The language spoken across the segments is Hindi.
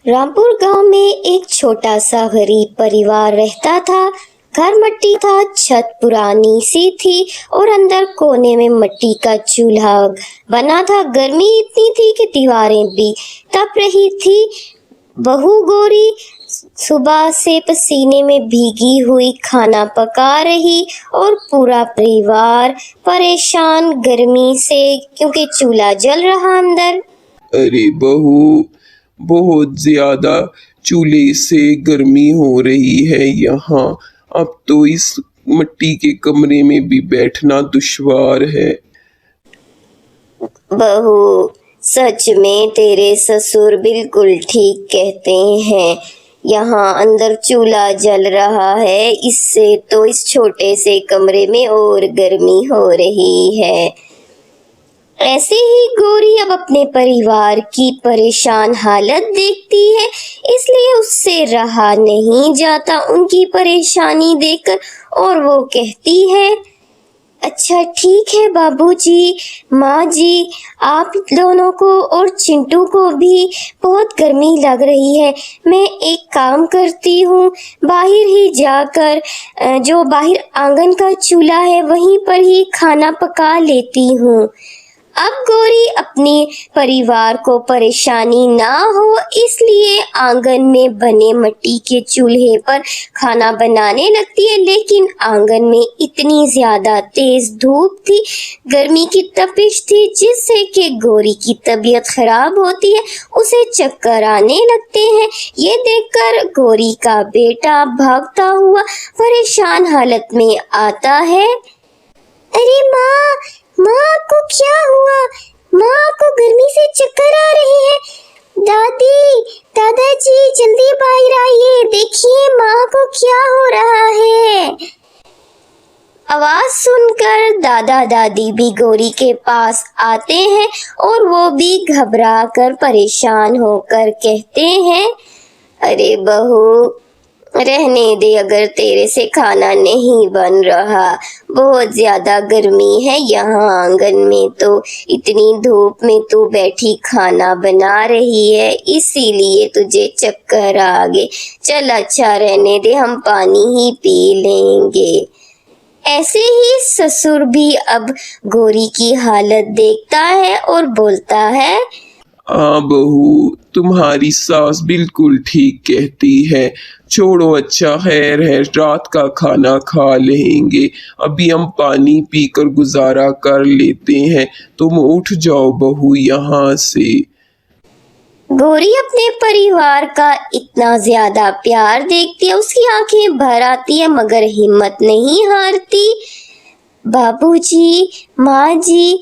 रामपुर गांव में एक छोटा सा गरीब परिवार रहता था। घर मट्टी था, छत पुरानी सी थी और अंदर कोने में मिट्टी का चूल्हा बना था। गर्मी इतनी थी कि दीवारें भी तप रही थी। बहू गौरी सुबह से पसीने में भीगी हुई खाना पका रही और पूरा परिवार परेशान गर्मी से, क्योंकि चूल्हा जल रहा अंदर। अरे बहू, बहुत ज्यादा चूल्हे से गर्मी हो रही है यहाँ। अब तो इस मिट्टी के कमरे में भी बैठना दुश्वार है। बहू, सच में तेरे ससुर बिल्कुल ठीक कहते हैं। यहाँ अंदर चूल्हा जल रहा है, इससे तो इस छोटे से कमरे में और गर्मी हो रही है। ऐसे ही गौरी अब अपने परिवार की परेशान हालत देखती है, इसलिए उससे रहा नहीं जाता उनकी परेशानी देखकर, और वो कहती है, अच्छा ठीक है बाबूजी, माँ जी, आप दोनों को और चिंटू को भी बहुत गर्मी लग रही है। मैं एक काम करती हूँ, बाहर ही जाकर जो बाहर आंगन का चूल्हा है वहीं पर ही खाना पका लेती हूँ। अब गौरी अपने परिवार को परेशानी ना हो इसलिए आंगन में बने मिट्टी के चूल्हे पर खाना बनाने लगती है, लेकिन आंगन में इतनी ज्यादा तेज धूप थी, गर्मी की तपिश थी, जिससे कि गौरी की तबीयत खराब होती है, उसे चक्कर आने लगते हैं। ये देखकर गौरी का बेटा भागता हुआ परेशान हालत में आता है। अरे माँ, माँ आपको क्या हुआ? माँ आपको गर्मी से चक्कर आ रही है। दादी, दादाजी जल्दी बाहर आइए, देखिए माँ को क्या हो रहा है। आवाज सुनकर दादा दादी भी गौरी के पास आते हैं और वो भी घबरा कर परेशान होकर कहते हैं, अरे बहू, रहने दे, अगर तेरे से खाना नहीं बन रहा, बहुत ज्यादा गर्मी है यहाँ आंगन में, तो इतनी धूप में तू बैठी खाना बना रही है, इसीलिए तुझे चक्कर आ गए। चल अच्छा रहने दे, हम पानी ही पी लेंगे। ऐसे ही ससुर भी अब गौरी की हालत देखता है और बोलता है, हाँ बहू, तुम्हारी सास बिल्कुल ठीक कहती है। छोड़ो, अच्छा है रात का खाना खा लेंगे, अभी हम पानी पीकर गुजारा कर लेते हैं। तुम उठ जाओ बहू यहाँ से। गौरी अपने परिवार का इतना ज्यादा प्यार देखती है, उसकी आंखें भर आती है, मगर हिम्मत नहीं हारती। बाबूजी, माँ जी,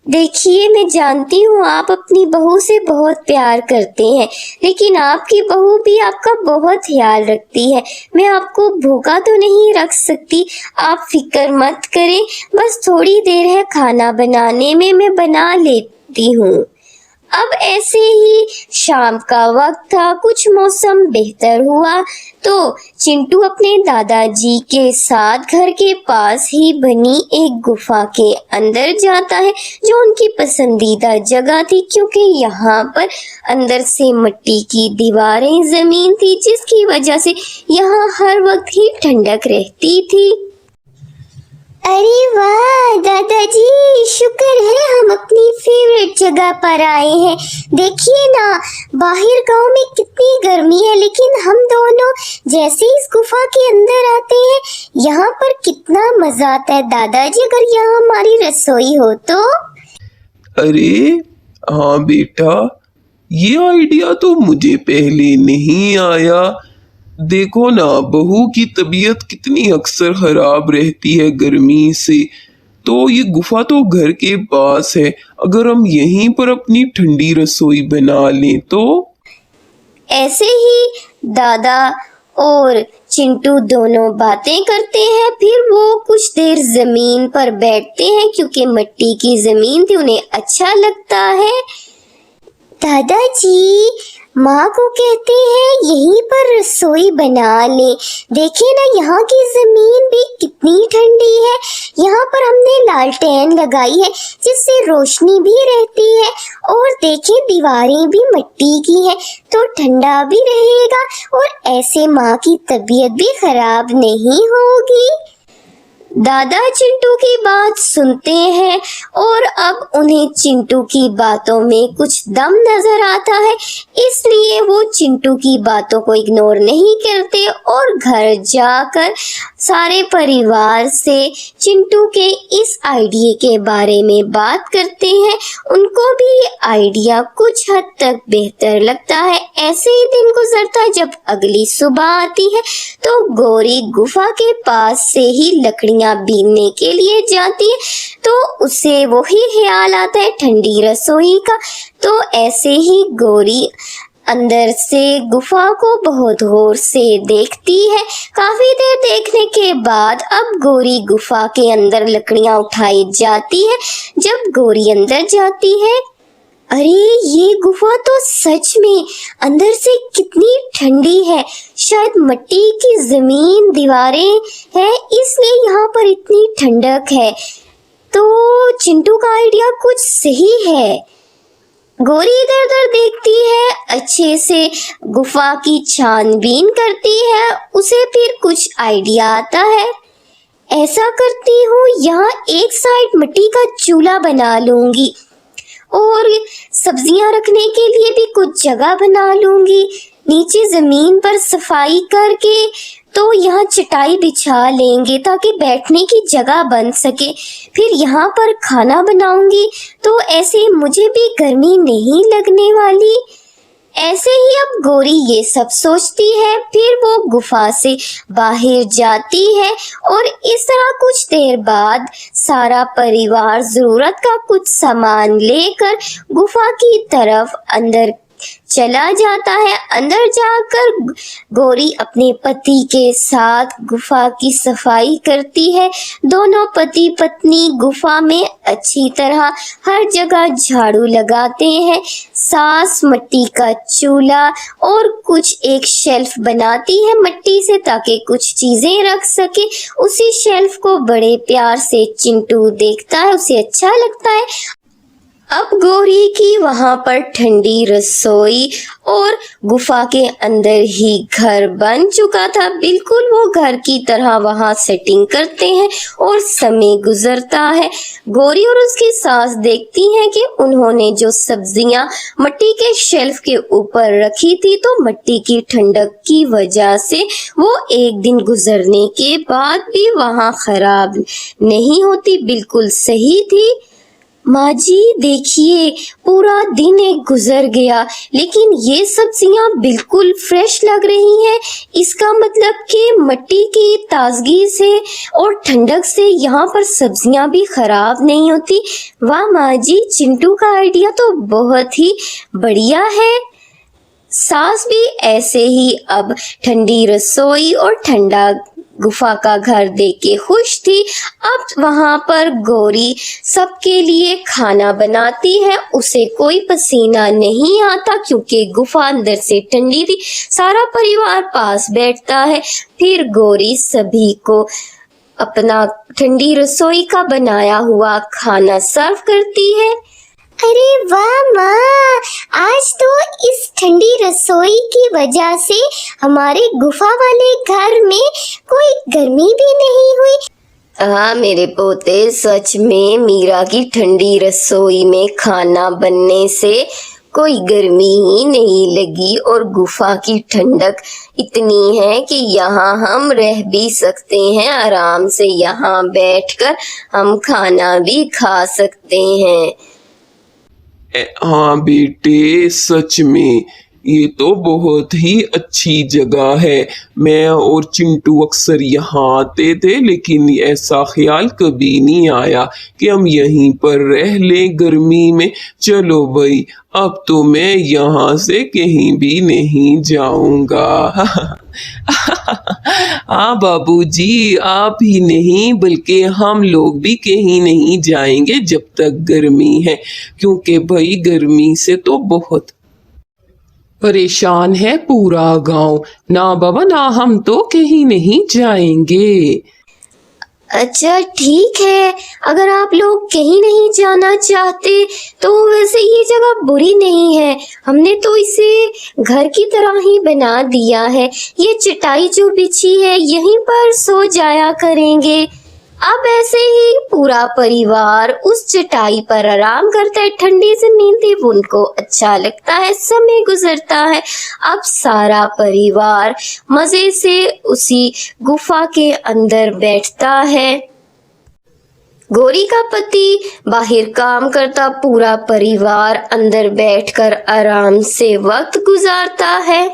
देखिए मैं जानती हूँ आप अपनी बहू से बहुत प्यार करते हैं, लेकिन आपकी बहू भी आपका बहुत ख्याल रखती है। मैं आपको भूखा तो नहीं रख सकती, आप फिक्र मत करें, बस थोड़ी देर है खाना बनाने में, मैं बना लेती हूँ। अब ऐसे ही शाम का वक्त था, कुछ मौसम बेहतर हुआ तो चिंटू अपने दादाजी के साथ घर के पास ही बनी एक गुफा के अंदर जाता है, जो उनकी पसंदीदा जगह थी, क्योंकि यहाँ पर अंदर से मिट्टी की दीवारें जमीन थी, जिसकी वजह से यहाँ हर वक्त ही ठंडक रहती थी। अरे वाह दादाजी, शुक्र है हम अपनी फेवरेट जगह पर आए हैं। देखिए ना, बाहर गांव में कितनी गर्मी है, लेकिन हम दोनों जैसे इस गुफा के अंदर आते हैं, यहाँ पर कितना मजा आता है। दादाजी, अगर यहाँ हमारी रसोई हो तो। अरे हाँ बेटा, ये आइडिया तो मुझे पहले नहीं आया। देखो ना, बहू की तबीयत कितनी अक्सर खराब रहती है गर्मी से, तो ये गुफा तो घर के पास है, अगर हम यहीं पर अपनी ठंडी रसोई बना लें तो। ऐसे ही दादा और चिंटू दोनों बातें करते हैं, फिर वो कुछ देर जमीन पर बैठते हैं, क्योंकि मिट्टी की जमीन थी, उन्हें अच्छा लगता है। दादाजी, माँ को कहते हैं यहीं पर रसोई बना ले। देखिए ना, यहाँ की जमीन भी कितनी ठंडी है, यहाँ पर हमने लालटेन लगाई है जिससे रोशनी भी रहती है, और देखें दीवारें भी मिट्टी की है तो ठंडा भी रहेगा और ऐसे माँ की तबीयत भी खराब नहीं होगी। दादा चिंटू की बात सुनते हैं और अब उन्हें चिंटू की बातों में कुछ दम नजर आता है, इसलिए वो चिंटू की बातों को इग्नोर नहीं करते और घर जाकर सारे परिवार से चिंटू के इस आइडिया के बारे में बात करते हैं। उनको भी ये आइडिया कुछ हद तक बेहतर लगता है। ऐसे ही दिन गुजरता है। जब अगली सुबह आती है तो गौरी गुफा के पास से ही लकड़ियां बीनने के लिए जाती है तो उसे वही ख्याल आता है ठंडी रसोई का। तो ऐसे ही गौरी अंदर से गुफा को बहुत गौर से देखती है। काफी देर देखने के बाद अब गौरी गुफा के अंदर लकड़ियां उठाई जाती है। जब गौरी अंदर जाती है, अरे ये गुफा तो सच में अंदर से कितनी ठंडी है। शायद मिट्टी की जमीन दीवारें हैं इसलिए यहाँ पर इतनी ठंडक है। तो चिंटू का आइडिया कुछ सही है। गौरी इधर उधर देखती है, अच्छे से गुफा की छानबीन करती है। उसे फिर कुछ आइडिया आता है। ऐसा करती हूँ, यहाँ एक साइड मिट्टी का चूल्हा बना लूंगी और सब्जियां रखने के लिए भी कुछ जगह बना लूंगी। नीचे जमीन पर सफाई करके तो यहाँ चटाई बिछा लेंगे ताकि बैठने की जगह बन सके। फिर यहाँ पर खाना बनाऊंगी तो ऐसे मुझे भी गर्मी नहीं लगने वाली। ऐसे ही अब गौरी ये सब सोचती है। फिर वो गुफा से बाहर जाती है और इस तरह कुछ देर बाद सारा परिवार जरूरत का कुछ सामान लेकर गुफा की तरफ अंदर चला जाता है। अंदर जाकर गौरी अपने पति के साथ गुफा की सफाई करती है। दोनों पति पत्नी गुफा में अच्छी तरह हर जगह झाड़ू लगाते हैं। सास मिट्टी का चूल्हा और कुछ एक शेल्फ बनाती है मिट्टी से ताकि कुछ चीजें रख सके। उसी शेल्फ को बड़े प्यार से चिंटू देखता है, उसे अच्छा लगता है। अब गौरी की वहां पर ठंडी रसोई और गुफा के अंदर ही घर बन चुका था। बिल्कुल वो घर की तरह वहां सेटिंग करते हैं और समय गुजरता है। गौरी और उसकी सास देखती हैं कि उन्होंने जो सब्जियां मिट्टी के शेल्फ के ऊपर रखी थी तो मिट्टी की ठंडक की वजह से वो एक दिन गुजरने के बाद भी वहां खराब नहीं होती, बिल्कुल सही थी। माँ जी देखिए, पूरा दिन एक गुजर गया लेकिन ये सब्जियां बिल्कुल फ्रेश लग रही हैं। इसका मतलब कि मिट्टी की ताजगी से और ठंडक से यहाँ पर सब्जियां भी खराब नहीं होती। वाह माँ जी, चिंटू का आइडिया तो बहुत ही बढ़िया है। सास भी ऐसे ही अब ठंडी रसोई और ठंडा गुफा का घर देख के खुश थी। अब वहां पर गौरी सबके लिए खाना बनाती है। उसे कोई पसीना नहीं आता क्योंकि गुफा अंदर से ठंडी थी। सारा परिवार पास बैठता है। फिर गौरी सभी को अपना ठंडी रसोई का बनाया हुआ खाना सर्व करती है। अरे वाह माँ, आज तो इस ठंडी रसोई की वजह से हमारे गुफा वाले घर में कोई गर्मी भी नहीं हुई। हाँ मेरे पोते, सच में मीरा की ठंडी रसोई में खाना बनने से कोई गर्मी ही नहीं लगी और गुफा की ठंडक इतनी है कि यहाँ हम रह भी सकते हैं आराम से। यहाँ बैठकर हम खाना भी खा सकते हैं। हाँ बेटे, सच में ये तो बहुत ही अच्छी जगह है। मैं और चिंटू अक्सर यहाँ आते थे लेकिन ऐसा ख्याल कभी नहीं आया कि हम यहीं पर रह लें गर्मी में। चलो भाई, अब तो मैं यहाँ से कहीं भी नहीं जाऊंगा। हाँ बाबूजी, आप ही नहीं बल्कि हम लोग भी कहीं नहीं जाएंगे जब तक गर्मी है, क्योंकि भाई गर्मी से तो बहुत परेशान है पूरा गांव। ना बाबा ना, हम तो कहीं नहीं जाएंगे। अच्छा ठीक है, अगर आप लोग कहीं नहीं जाना चाहते तो वैसे ये जगह बुरी नहीं है। हमने तो इसे घर की तरह ही बना दिया है। ये चटाई जो बिछी है यहीं पर सो जाया करेंगे। अब ऐसे ही पूरा परिवार उस चटाई पर आराम करता है। ठंडी जमीन थी, उनको अच्छा लगता है, समय गुजरता है। अब सारा परिवार मजे से उसी गुफा के अंदर बैठता है। गौरी का पति बाहर काम करता, पूरा परिवार अंदर बैठकर आराम से वक्त गुजारता है।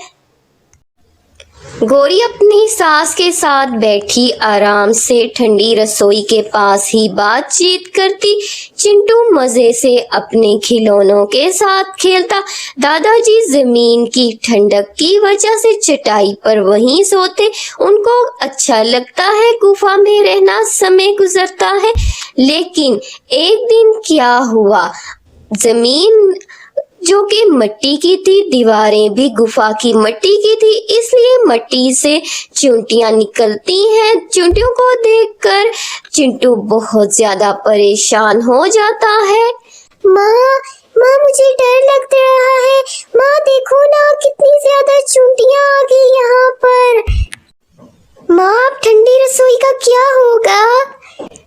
गौरी अपनी सास के साथ बैठी आराम से ठंडी रसोई के पास ही बातचीत करती। चिंटू मजे से अपने खिलौनों के साथ खेलता। दादाजी जमीन की ठंडक की वजह से चटाई पर वहीं सोते। उनको अच्छा लगता है गुफा में रहना, समय गुजरता है। लेकिन एक दिन क्या हुआ, जमीन जो कि मिट्टी की थी, दीवारें भी गुफा की मिट्टी की थी, इसलिए मिट्टी से चींटियां निकलती हैं। चींटियों को देखकर चिंटू बहुत ज्यादा परेशान हो जाता है। माँ मुझे डर लग रहा है। माँ देखो ना, कितनी ज्यादा चींटियां आ गई यहाँ पर। माँ अब ठंडी रसोई का क्या होगा?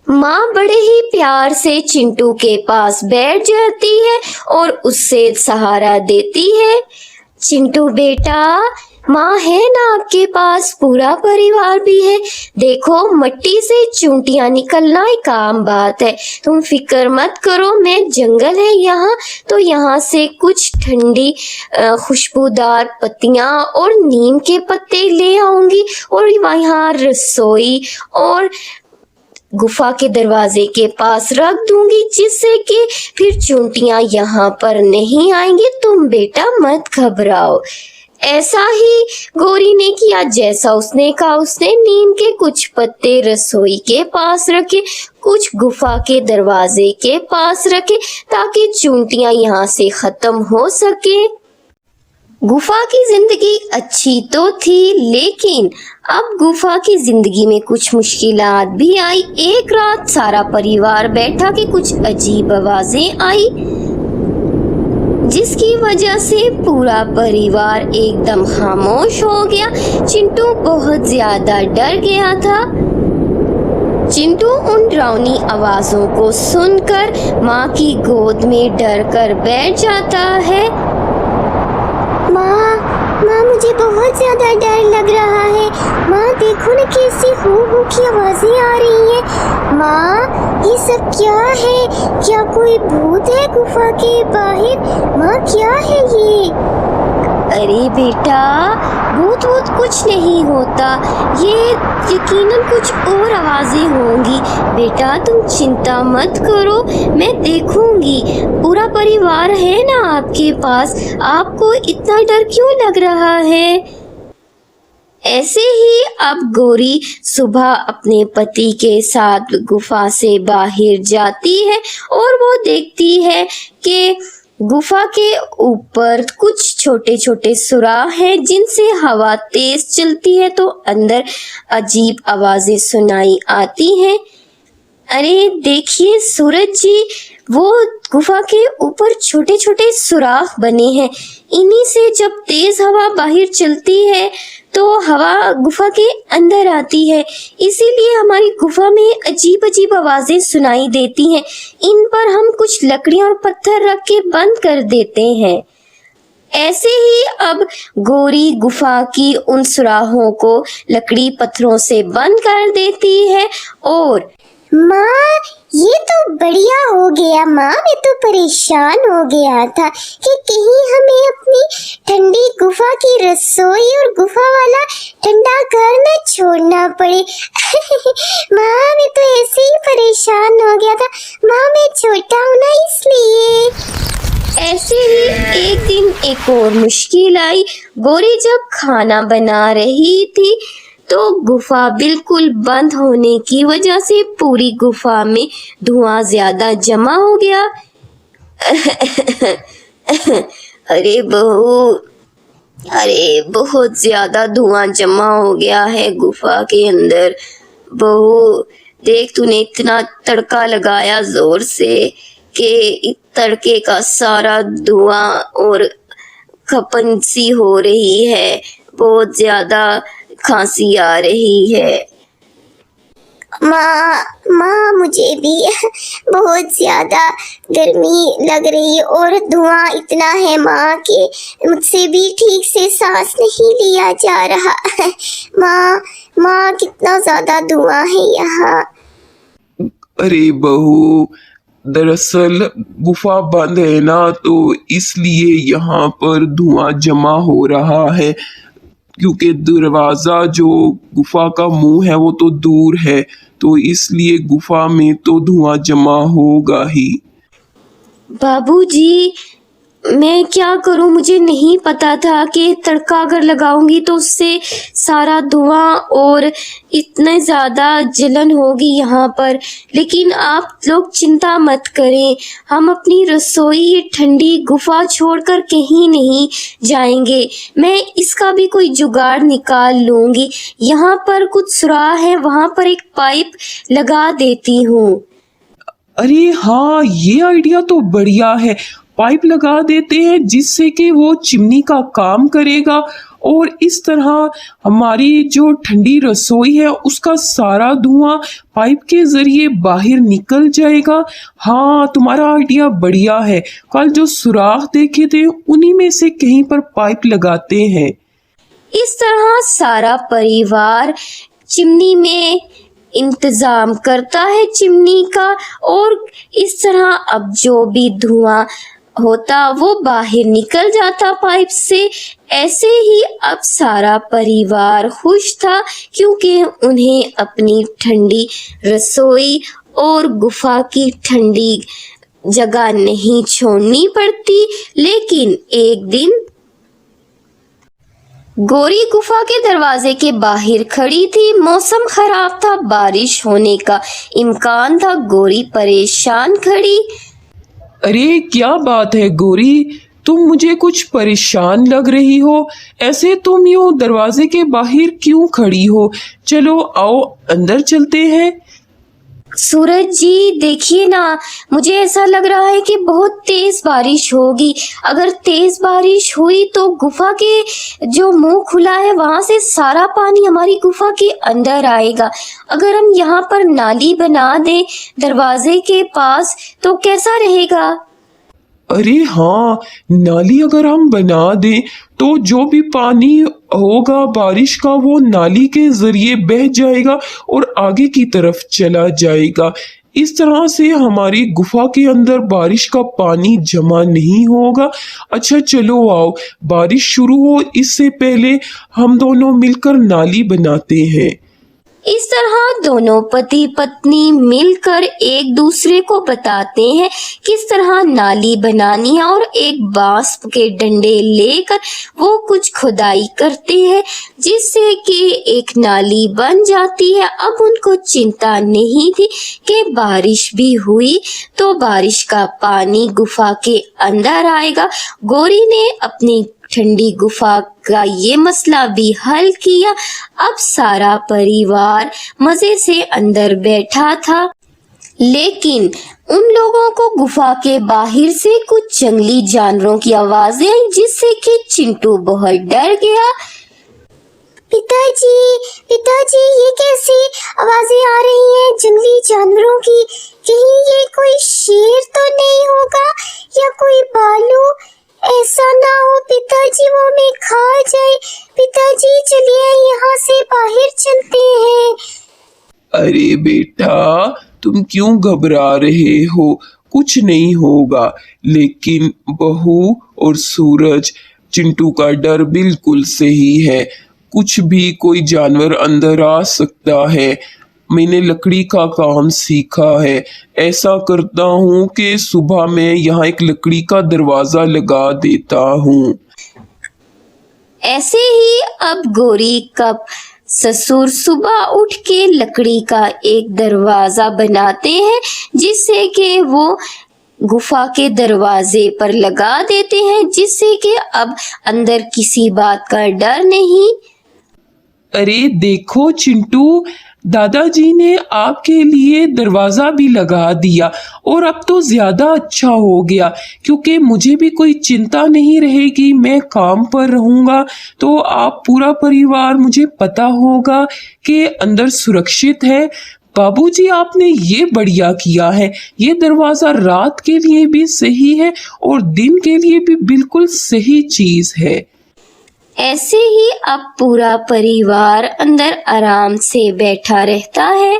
माँ बड़े ही प्यार से चिंटू के पास बैठ जाती है और उससे सहारा देती है। चिंटू बेटा, माँ है ना आपके पास, पूरा परिवार भी है। देखो मिट्टी से चींटियां निकलना एक आम बात है, तुम फिक्र मत करो। मैं जंगल है यहाँ, तो यहाँ से कुछ ठंडी खुशबूदार पत्तियां और नीम के पत्ते ले आऊंगी और यहाँ रसोई और गुफा के दरवाजे के पास रख दूंगी, जिससे कि फिर चींटियां यहाँ पर नहीं आएंगी। तुम बेटा मत घबराओ। ऐसा ही गौरी ने किया जैसा उसने कहा। उसने नीम के कुछ पत्ते रसोई के पास रखे, कुछ गुफा के दरवाजे के पास रखे, ताकि चींटियां यहाँ से खत्म हो सके। गुफा की जिंदगी अच्छी तो थी, लेकिन अब गुफा की जिंदगी में कुछ मुश्किलात भी आई। एक रात सारा परिवार बैठा कि कुछ अजीब आवाजें आई, जिसकी वजह से पूरा परिवार एकदम खामोश हो गया। चिंटू बहुत ज्यादा डर गया था। चिंटू उन डरावनी आवाजों को सुनकर माँ की गोद में डर कर बैठ जाता है। माँ मुझे बहुत ज्यादा डर लग रहा है। माँ देखो ना, कैसी हू की आवाजें आ रही हैं। माँ ये सब क्या है? क्या कोई भूत है गुफा के बाहर? माँ क्या है ये? अरे बेटा, भूत कुछ नहीं होता, ये यकीनन कुछ और आवाजें होंगी। बेटा तुम चिंता मत करो, मैं देखूंगी। पूरा परिवार है ना आपके पास, आपको इतना डर क्यों लग रहा है? ऐसे ही अब गौरी सुबह अपने पति के साथ गुफा से बाहर जाती है और वो देखती है कि गुफा के ऊपर कुछ छोटे छोटे सुराख हैं, जिनसे हवा तेज चलती है तो अंदर अजीब आवाजें सुनाई आती हैं। अरे देखिए सूरज जी, वो गुफा के ऊपर छोटे छोटे सुराख बने हैं। इन्हीं से जब तेज हवा बाहर चलती है तो हवा गुफा के अंदर आती है, इसीलिए हमारी गुफा में अजीब अजीब आवाजें सुनाई देती हैं। इन पर हम कुछ लकड़ियां और पत्थर रख के बंद कर देते हैं। ऐसे ही अब गौरी गुफा की उन सुराहों को लकड़ी पत्थरों से बंद कर देती है। और माँ ये तो बढ़िया हो गया। माँ मैं तो परेशान हो गया था कि कहीं हमें अपनी ठंडी गुफा की रसोई और गुफा वाला ठंडा घर न छोड़ना पड़े। माँ मैं तो ऐसे ही परेशान हो गया था। माँ मैं छोटा हूँ ना, इसलिए। ऐसे ही एक दिन एक और मुश्किल आई। गौरी जब खाना बना रही थी तो गुफा बिल्कुल बंद होने की वजह से पूरी गुफा में धुआं ज्यादा जमा हो गया। अरे बहू, अरे बहुत ज्यादा धुआं जमा हो गया है गुफा के अंदर। बहू देख तूने इतना तड़का लगाया जोर से कि तड़के का सारा धुआं और खपन सी हो रही है, बहुत ज्यादा खांसी आ रही है। माँ मुझे भी बहुत ज्यादा गर्मी लग रही है और धुआं इतना है माँ कि मुझसे भी ठीक से सांस नहीं लिया जा रहा है। माँ कितना ज्यादा धुआं है यहाँ। अरे बहू, दरअसल गुफा बंद है ना, तो इसलिए यहाँ पर धुआं जमा हो रहा है, क्योंकि दरवाजा जो गुफा का मुंह है वो तो दूर है, तो इसलिए गुफा में तो धुआं जमा होगा ही। बाबूजी, मैं क्या करूं, मुझे नहीं पता था कि तड़का अगर लगाऊंगी तो उससे सारा धुआं और इतने ज़्यादा जलन होगी यहाँ पर। लेकिन आप लोग चिंता मत करें, हम अपनी रसोई ये ठंडी गुफा छोड़कर कहीं नहीं जाएंगे। मैं इसका भी कोई जुगाड़ निकाल लूँगी। यहाँ पर कुछ सुराख है, वहाँ पर एक पाइप लगा देती हूँ। अरे हाँ, ये आइडिया तो बढ़िया है। पाइप लगा देते हैं जिससे कि वो चिमनी का काम करेगा और इस तरह हमारी जो ठंडी रसोई है उसका सारा धुआं पाइप के जरिए बाहर निकल जाएगा। हाँ, तुम्हारा आइडिया बढ़िया है। कल जो सुराख देखे थे उन्हीं में से कहीं पर पाइप लगाते हैं। इस तरह सारा परिवार चिमनी में इंतजाम करता है चिमनी का, और इस तरह अब जो भी धुआं होता वो बाहर निकल जाता पाइप से। ऐसे ही अब सारा परिवार खुश था, क्योंकि उन्हें अपनी ठंडी रसोई और गुफा की ठंडी जगह नहीं छोड़नी पड़ती। लेकिन एक दिन गौरी गुफा के दरवाजे के बाहर खड़ी थी। मौसम खराब था, बारिश होने का इम्कान था। गौरी परेशान खड़ी। अरे क्या बात है गौरी, तुम मुझे कुछ परेशान लग रही हो। ऐसे तुम यूं दरवाजे के बाहर क्यों खड़ी हो? चलो आओ अंदर चलते हैं। सूरज जी देखिए ना, मुझे ऐसा लग रहा है कि बहुत तेज बारिश होगी। अगर तेज बारिश हुई तो गुफा के जो मुंह खुला है वहां से सारा पानी हमारी गुफा के अंदर आएगा। अगर हम यहाँ पर नाली बना दें दरवाजे के पास तो कैसा रहेगा? अरे हाँ, नाली अगर हम बना दें तो जो भी पानी होगा बारिश का वो नाली के जरिए बह जाएगा और आगे की तरफ चला जाएगा। इस तरह से हमारी गुफा के अंदर बारिश का पानी जमा नहीं होगा। अच्छा चलो आओ, बारिश शुरू हो इससे पहले हम दोनों मिलकर नाली बनाते हैं। इस तरह दोनों पति पत्नी मिलकर एक दूसरे को बताते हैं किस तरह नाली बनानी है, और एक बांस के डंडे लेकर वो कुछ खुदाई करते हैं जिससे कि एक नाली बन जाती है। अब उनको चिंता नहीं थी कि बारिश भी हुई तो बारिश का पानी गुफा के अंदर आएगा। गौरी ने अपनी ठंडी गुफा का ये मसला भी हल किया। अब सारा परिवार मजे से अंदर बैठा था, लेकिन उन लोगों को गुफा के बाहर से कुछ जंगली जानवरों की आवाजें आई, जिससे कि चिंटू बहुत डर गया। पिताजी ये कैसी आवाजें आ रही हैं जंगली जानवरों की? कहीं ये कोई शेर तो नहीं होगा या कोई भालू? ऐसा ना हो पिताजी वो हमें खा जाए। पिताजी चलिए यहाँ से बाहर चलते हैं। अरे बेटा, तुम क्यों घबरा रहे हो? कुछ नहीं होगा। लेकिन बहू और सूरज, चिंटू का डर बिल्कुल सही है। कुछ भी कोई जानवर अंदर आ सकता है। मैंने लकड़ी का काम सीखा है। ऐसा करता हूँ कि सुबह मैं यहाँ एक लकड़ी का दरवाजा लगा देता हूँ। ऐसे ही अब गौरी का ससुर सुबह उठ के लकड़ी का एक दरवाजा बनाते हैं, जिससे कि वो गुफा के दरवाजे पर लगा देते हैं, जिससे कि अब अंदर किसी बात का डर नहीं। अरे देखो चिंटू, दादाजी ने आपके लिए दरवाज़ा भी लगा दिया और अब तो ज़्यादा अच्छा हो गया, क्योंकि मुझे भी कोई चिंता नहीं रहेगी। मैं काम पर रहूँगा तो आप पूरा परिवार, मुझे पता होगा कि अंदर सुरक्षित है। बाबूजी, आपने ये बढ़िया किया है। ये दरवाज़ा रात के लिए भी सही है और दिन के लिए भी बिल्कुल सही चीज़ है। ऐसे ही अब पूरा परिवार अंदर आराम से बैठा रहता है।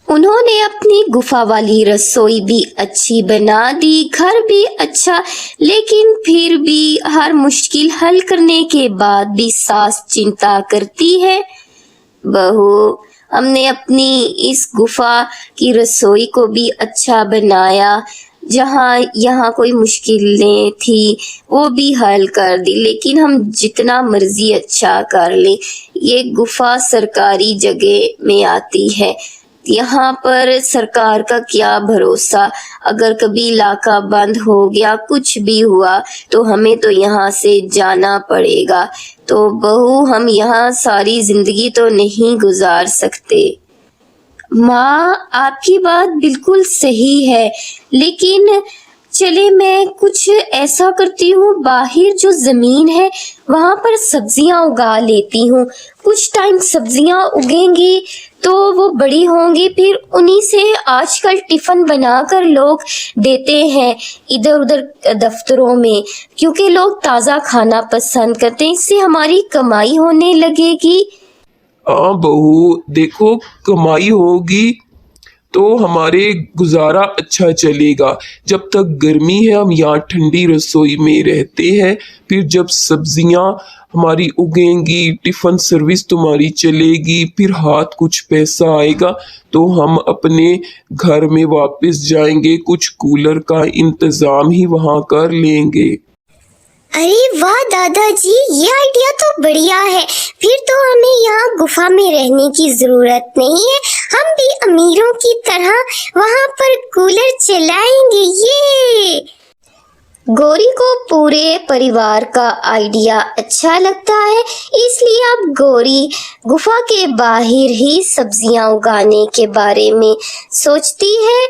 उन्होंने अपनी गुफा वाली रसोई भी अच्छी बना दी, घर भी अच्छा, लेकिन फिर भी हर मुश्किल हल करने के बाद भी सास चिंता करती है। बहू, हमने अपनी इस गुफा की रसोई को भी अच्छा बनाया, जहाँ यहाँ कोई मुश्किलें थी वो भी हल कर दी, लेकिन हम जितना मर्जी अच्छा कर ले, ये गुफा सरकारी जगह में आती है। यहाँ पर सरकार का क्या भरोसा, अगर कभी इलाका बंद हो गया, कुछ भी हुआ तो हमें तो यहाँ से जाना पड़ेगा। तो बहू, हम यहाँ सारी जिंदगी तो नहीं गुजार सकते। माँ, आपकी बात बिल्कुल सही है, लेकिन चले मैं कुछ ऐसा करती हूँ, बाहर जो ज़मीन है वहाँ पर सब्जियाँ उगा लेती हूँ। कुछ टाइम सब्जियाँ उगेंगी तो वो बड़ी होंगी, फिर उन्हीं से आजकल टिफ़िन बनाकर लोग देते हैं इधर उधर दफ्तरों में, क्योंकि लोग ताज़ा खाना पसंद करते हैं। इससे हमारी कमाई होने लगेगी। हाँ बहू, देखो, कमाई होगी तो हमारे गुजारा अच्छा चलेगा। जब तक गर्मी है हम यहाँ ठंडी रसोई में रहते हैं, फिर जब सब्जियाँ हमारी उगेंगी, टिफ़िन सर्विस तुम्हारी चलेगी, फिर हाथ कुछ पैसा आएगा तो हम अपने घर में वापस जाएंगे, कुछ कूलर का इंतज़ाम ही वहाँ कर लेंगे। अरे वाह दादाजी, ये आइडिया तो बढ़िया है। फिर तो हमें यहाँ गुफा में रहने की जरूरत नहीं है, हम भी अमीरों की तरह वहाँ पर कूलर चलाएंगे। ये गौरी को पूरे परिवार का आइडिया अच्छा लगता है, इसलिए अब गौरी गुफा के बाहर ही सब्जियां उगाने के बारे में सोचती है।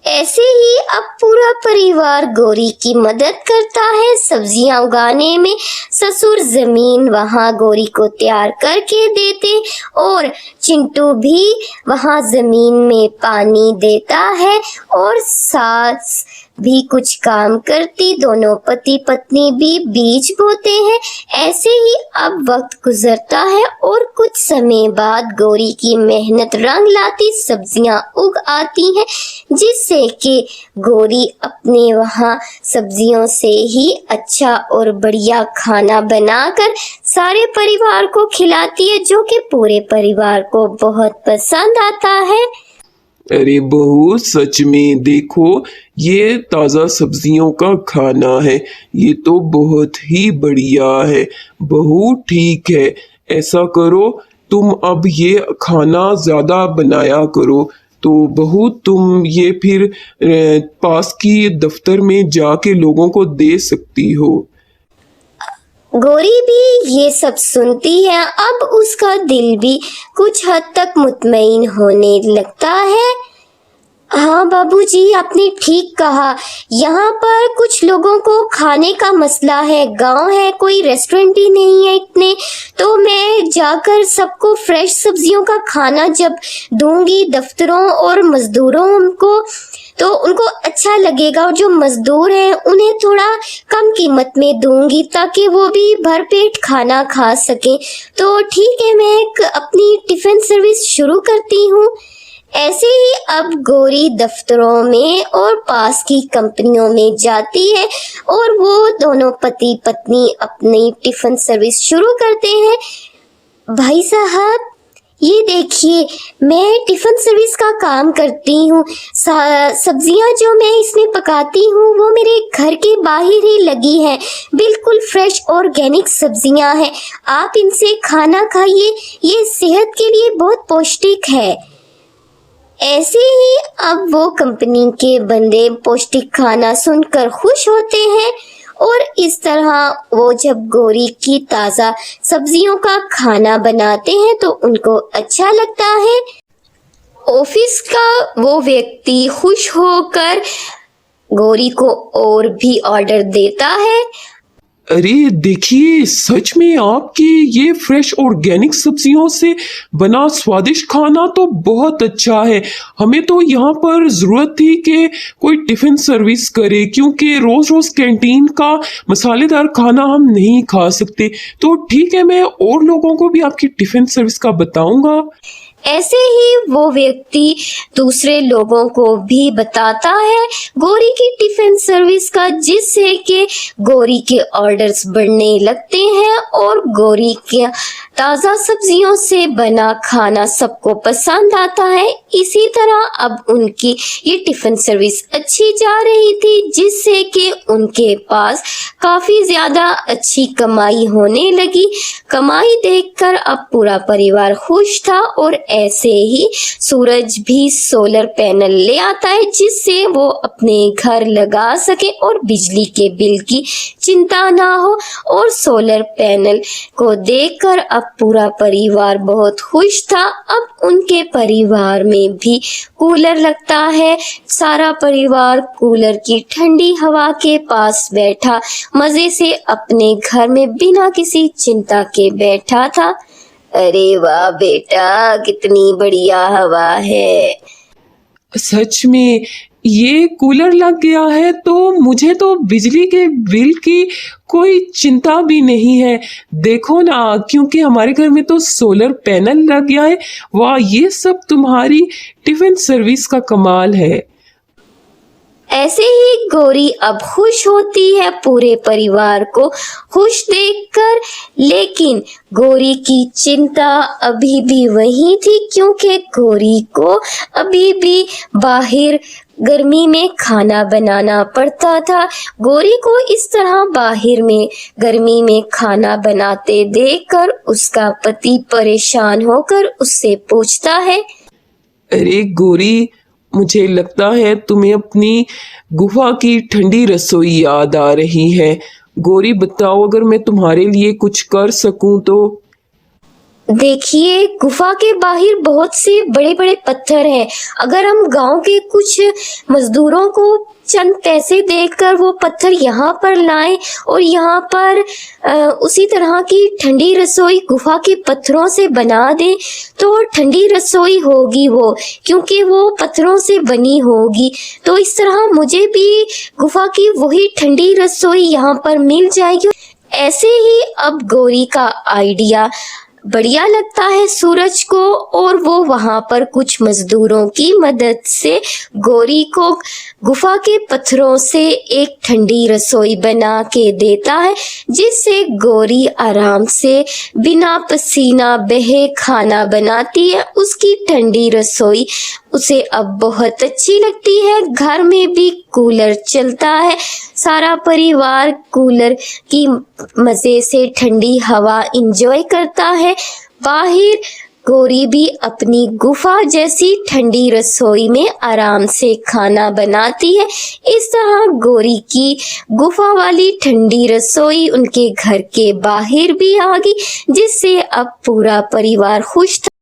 ऐसे ही अब पूरा परिवार गौरी की मदद करता है सब्जियां उगाने में। ससुर जमीन वहां गौरी को तैयार करके देते और चिंटू भी वहां जमीन में पानी देता है और सास भी कुछ काम करती, दोनों पति पत्नी भी बीज बोते हैं। ऐसे ही अब वक्त गुजरता है और कुछ समय बाद गौरी की मेहनत रंग लाती सब्जियां उग आती हैं, जिससे कि गौरी अपने वहाँ सब्जियों से ही अच्छा और बढ़िया खाना बनाकर सारे परिवार को खिलाती है, जो कि पूरे परिवार को बहुत पसंद आता है। अरे बहू, सच में देखो, ये ताज़ा सब्जियों का खाना है, ये तो बहुत ही बढ़िया है। बहू ठीक है, ऐसा करो, तुम अब ये खाना ज़्यादा बनाया करो। तो बहू, तुम ये फिर पास की दफ्तर में जाके लोगों को दे सकती हो। गौरी भी ये सब सुनती है, अब उसका दिल भी कुछ हद तक मुतमईन होने लगता है। हाँ बाबूजी, आपने ठीक कहा, यहाँ पर कुछ लोगों को खाने का मसला है, गांव है, कोई रेस्टोरेंट भी नहीं है इतने, तो मैं जाकर सबको फ्रेश सब्जियों का खाना जब दूंगी दफ्तरों और मजदूरों को, तो उनको अच्छा लगेगा, और जो मजदूर हैं उन्हें थोड़ा कम कीमत में दूंगी ताकि वो भी भरपेट खाना खा सकें। तो ठीक है, मैं अपनी टिफ़िन सर्विस शुरू करती हूँ। ऐसे ही अब गौरी दफ्तरों में और पास की कंपनियों में जाती है और वो दोनों पति पत्नी अपनी टिफ़िन सर्विस शुरू करते हैं। भाई साहब, ये देखिए, मैं टिफ़िन सर्विस का काम करती हूँ। सब्जियाँ जो मैं इसमें पकाती हूँ वो मेरे घर के बाहर ही लगी है, बिल्कुल फ्रेश ऑर्गेनिक सब्जियाँ हैं, आप इनसे खाना खाइए, ये सेहत के लिए बहुत पौष्टिक है। ऐसे ही अब वो कंपनी के बंदे पौष्टिक खाना सुनकर खुश होते हैं और इस तरह वो जब गौरी की ताज़ा सब्जियों का खाना बनाते हैं तो उनको अच्छा लगता है। ऑफिस का वो व्यक्ति खुश होकर गौरी को और भी ऑर्डर देता है। अरे देखिए, सच में आपके ये फ्रेश ऑर्गेनिक सब्जियों से बना स्वादिष्ट खाना तो बहुत अच्छा है। हमें तो यहाँ पर ज़रूरत थी कि कोई टिफ़िन सर्विस करे, क्योंकि रोज़ रोज़ कैंटीन का मसालेदार खाना हम नहीं खा सकते। तो ठीक है, मैं और लोगों को भी आपकी टिफ़िन सर्विस का बताऊंगा। ऐसे ही वो व्यक्ति दूसरे लोगों को भी बताता है गौरी की टिफिन सर्विस का, जिससे कि गौरी के ऑर्डर्स बढ़ने लगते हैं और गौरी के ताज़ा सब्जियों से बना खाना सबको पसंद आता है। इसी तरह अब उनकी ये टिफिन सर्विस अच्छी जा रही थी, जिससे कि उनके पास काफ़ी ज़्यादा अच्छी कमाई होने लगी। कमाई देखकर अब पूरा परिवार खुश था और ऐसे ही सूरज भी सोलर पैनल ले आता है, जिससे वो अपने घर लगा सके और बिजली के बिल की चिंता ना हो। और सोलर पैनल को देखकर अब पूरा परिवार बहुत खुश था। अब उनके परिवार में भी कूलर लगता है। सारा परिवार कूलर की ठंडी हवा के पास बैठा मजे से अपने घर में बिना किसी चिंता के बैठा था। अरे वाह बेटा, कितनी बढ़िया हवा है। सच में ये कूलर लग गया है तो मुझे तो बिजली के बिल की कोई चिंता भी नहीं है। देखो ना, क्योंकि हमारे घर में तो सोलर पैनल लग गया है। वाह, ये सब तुम्हारी टिफिन सर्विस का कमाल है। ऐसे ही गौरी अब खुश होती है पूरे परिवार को खुश देखकर, लेकिन गौरी की चिंता अभी भी वही थी, क्योंकि गौरी को अभी भी बाहर गर्मी में खाना बनाना पड़ता था। गौरी को इस तरह बाहर में गर्मी में खाना बनाते देखकर उसका पति परेशान होकर उससे पूछता है, अरे गौरी, मुझे लगता है तुम्हें अपनी गुफा की ठंडी रसोई याद आ रही है। गौरी बताओ, अगर मैं तुम्हारे लिए कुछ कर सकूं तो। देखिए, गुफा के बाहर बहुत से बड़े बड़े पत्थर हैं। अगर हम गांव के कुछ मजदूरों को चंद पैसे देकर वो पत्थर यहाँ पर लाएं और यहाँ पर उसी तरह की ठंडी रसोई गुफा के पत्थरों से बना दें तो ठंडी रसोई होगी वो, क्योंकि वो पत्थरों से बनी होगी। तो इस तरह मुझे भी गुफा की वही ठंडी रसोई यहाँ पर मिल जाएगी। ऐसे ही अब गौरी का आइडिया बढ़िया लगता है सूरज को और वो वहां पर कुछ मजदूरों की मदद से गौरी को गुफा के पत्थरों से एक ठंडी रसोई बना के देता है, जिससे गौरी आराम से बिना पसीना बहे खाना बनाती है। उसकी ठंडी रसोई उसे अब बहुत अच्छी लगती है। घर में भी कूलर चलता है, सारा परिवार कूलर की मज़े से ठंडी हवा एंजॉय करता है। बाहर गौरी भी अपनी गुफा जैसी ठंडी रसोई में आराम से खाना बनाती है। इस तरह गौरी की गुफा वाली ठंडी रसोई उनके घर के बाहर भी आ गई, जिससे अब पूरा परिवार खुश था।